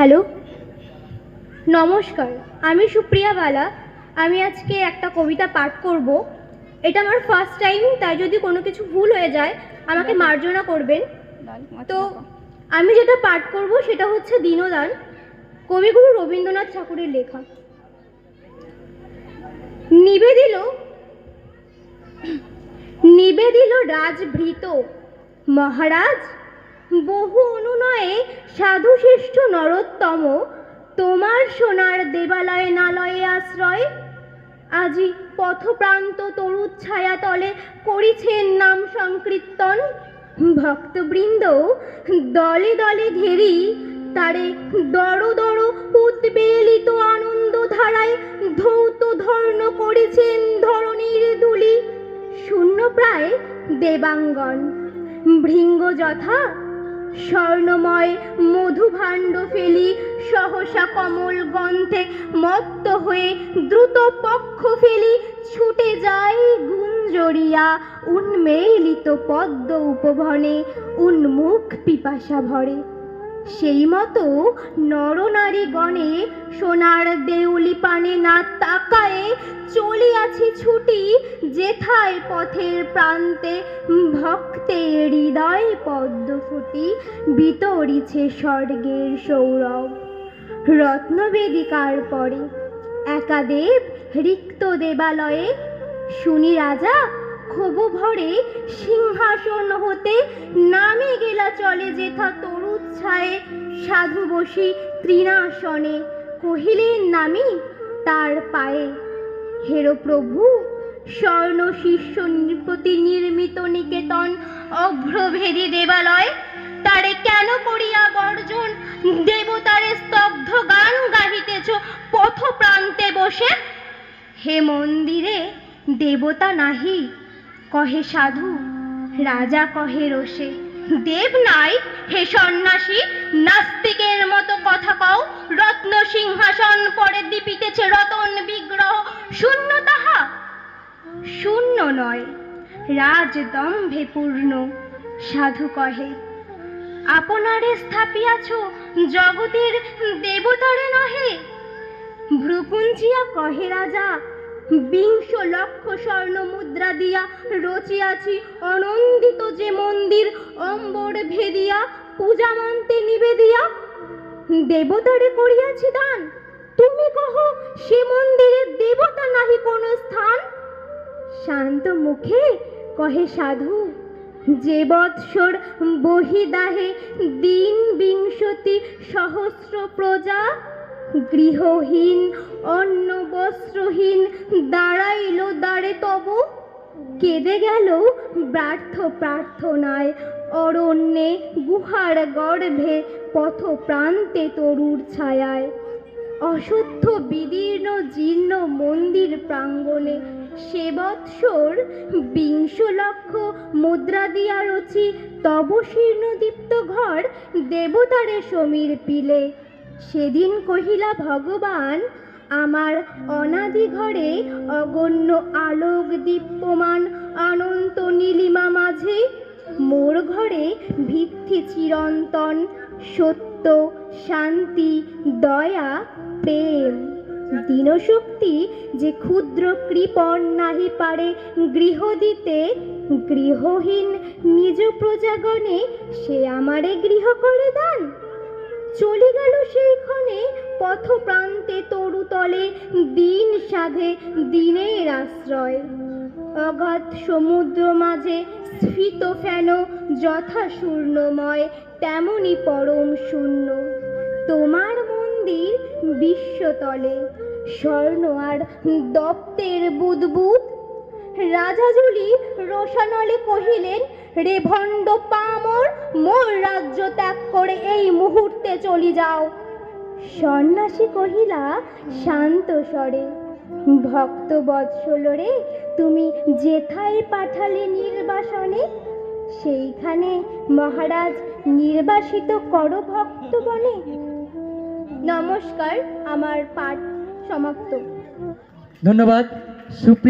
Hello, নমস্কার। আমি সুপ্রিয়া বালা। আমি আজকে একটা কবিতা পাঠ করব। এটা আমার ফার্স্ট টাইম, তাই যদি কোনো কিছু ভুল হয়ে যায় আমাকে মার্জনা করবেন। তো আমি যেটা পাঠ করব সেটা হচ্ছে দীনদান, কবিগুরু রবীন্দ্রনাথ ঠাকুরের লেখা। নিবেদিল রাজভৃত মহারাজ, বহু অনুনয়ে সাধু শ্রেষ্ঠ নরোত্তম, তোমার সোনার দেবালয়ে নালয়ে আশ্রয়। আজি পথপ্রান্ত তরুচ্ছায়া তলে করিছেন নাম সংকীর্তন। ভক্তবৃন্দ দলে দলে ঘেরি তারে দর দর উদ্বেলিত আনন্দ ধারায় ধৌত ধর্ণ করেছেন ধরণীর ধূলি। শূন্য প্রায় দেবাঙ্গন ভৃঙ্গ যথা স্বর্ণময় মধুভাণ্ড ফেলি সহসা কমল গন্ধে মত্ত হয়ে দ্রুত পক্ষ ফেলি ছুটে যায় গুঞ্জরিয়া উন্মেলিত পদ্ম উপবনে উন্মুখ পিপাসা ভরে। সেই মতো নরনারী গণে সোনার দেউলি পানে না তাকায়ে চলিয়াছি ছুটি যেথায় পথের প্রান্তে ভক্তের হৃদয় পদ্ম ফুটি বিতরিছে স্বর্গের সৌরভ। রত্নবেদিকার পরে একাদেব রিক্ত দেবালয়ে শুনি রাজা ক্ষোভ ভরে সিংহাসন হতে নামে গেলা চলে যেথা তরুচ্ছায়ে সাধু বসি তৃণাসনে কহিলেন নামি তার পায়ে। হেরো প্রভু, স্বর্ণ শিষ্য প্রতি নির্মিত নিকেতন অভ্রভেদী দেবালয়, তারে কেন করিয়া বর্জন দেবতারে স্তব্ধ গান গাহিতেছ পথ প্রান্তে বসে। হে মন্দিরে দেবতা নাহি কহে সাধু, রাজা কহে রোষে। দেব নাই হে সন্ন্যাসী, নাস্তিকের মতো কথা কও। রত্ন সিংহাসন পরে দীপিতেছে রতন বিগ্রহ, শূন্য তাহা? শূন্য নয়, রাজদম্ভে পূর্ণ। সাধু কহে আপনারে স্থাপিয়াছ জগতের দেবতারে নহে। ভ্রুকুঞ্চিয়া কহে রাজা, 20 লক্ষ স্বর্ণ মুদ্রা দিয়া রচিয়াছি অনন্দিত যে মন্দির অম্বর ভেদিয়া পূজামন্তে নিবেদিয়া দেবতারে করিয়াছি দান। তুমি কহ সে মন্দিরে দেবতা নাহি কোন স্থান। শান্ত মুখে কহে সাধু, যে বৎসর বহিদাহে দিন 20 সহস্র প্রজা গৃহহীন অন্ন বস্ত্রহীন দাঁড়াইল দ্বারে তব। কেঁদে গেল ব্যর্থ প্রার্থনায় অরণ্যে গুহার গর্ভে পথ প্রান্তে তরুর ছায়ায়। অসহ্য বিদীর্ণ জীর্ণ মন্দির প্রাঙ্গণে সে বৎসর 20 লক্ষ মুদ্রা দিয়া রচি তব শীর্ণদীপ্ত ঘর দেবতারে সমীর পিলে। সেদিন কহিলা ভগবান, আমার অনাদি ঘরে অগণ্য আলোক দীপ্যমান অনন্ত নীলিমা মাঝে মোর ঘরে ভিত্তি চিরন্তন সত্য শান্তি দয়া প্রেম। দীনশক্তি যে ক্ষুদ্র কৃপণ নাহি পারে গৃহ দিতে, গৃহহীন নিজ প্রজাগণে সে আমারে গৃহ করে দান। চলে গেল সেইক্ষণে পথ প্রান্তে তরুতলে দিন সাধে দিনের আশ্রয়। অগাধ সমুদ্র মাঝে স্ফীত ফেন যথা শূন্যময় তেমনি পরম শূন্য। তোমার মন্দির বিশ্বতলে স্বর্ণ আর দপ্তের বুদবুদ। রাজাজুলি রোষানলে কহিলেন, রে ভণ্ড পামর, মোর রাজ্য ত্যাগ করে এই মুহূর্তে চলি যাও। সন্ন্যাসী কহিলা শান্ত স্বরে, ভক্ত বৎসল রে, তুমি যেথায় পাঠালে নির্বাসনে সেইখানে মহারাজ নির্বাসিত করো ভক্তগণে। নমস্কার, আমার পাঠ সমাপ্ত। ধন্যবাদ সুপ্রিয়া।